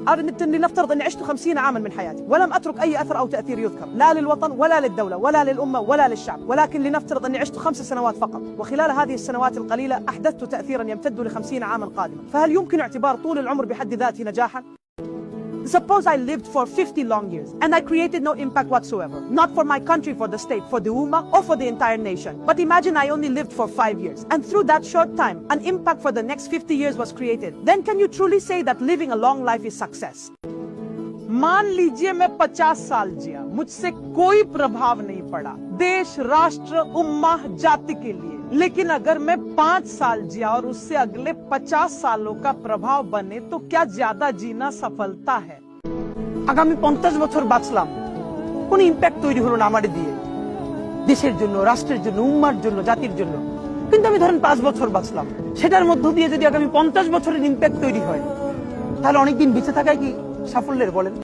لنفترض أني عشت 50 عاما من حياتي ولم أترك أي أثر أو تأثير يذكر لا للوطن ولا للدولة ولا للأمة ولا للشعب، ولكن لنفترض أني عشت 5 سنوات فقط، وخلال هذه السنوات القليلة أحدثت تأثيرا يمتد ل50 عاما قادمة، فهل يمكن اعتبار طول العمر بحد ذاته نجاحا؟ Suppose I lived for 50 long years and I created no impact whatsoever, not for my country, for the state, for the Ummah, or for the entire nation. But imagine I only lived for 5 years and through that short time, an impact for the next 50 years was created. Then can you truly say that living a long life is success? मान लीजिए मैं 50 साल जिया, मुझसे कोई प्रभाव नहीं पड़ा देश, राष्ट्र, उम्मा, जाति के लिए, लेकिन अगर मैं 5 साल जिया और उससे अगले 50 सालों का प्रभाव बने तो क्या ज्यादा जीना सफलता है? আগামী 50 বছর বাঁচলাম, কোন ইম্প্যাক্ট তৈরি হলো না আমারে দিয়ে, দেশের জন্য, রাষ্ট্রের জন্য, উম্মার জন্য, জাতির জন্য। কিন্তু আমি ধরেন 5 বছর বাঁচলাম, সেটার মধ্য দিয়ে যদি আগামী 50 বছরের ইম্প্যাক্ট তৈরি হয়, তাহলে অনেকদিন বেঁচে থাকাই কি সাফল্যের বলেন?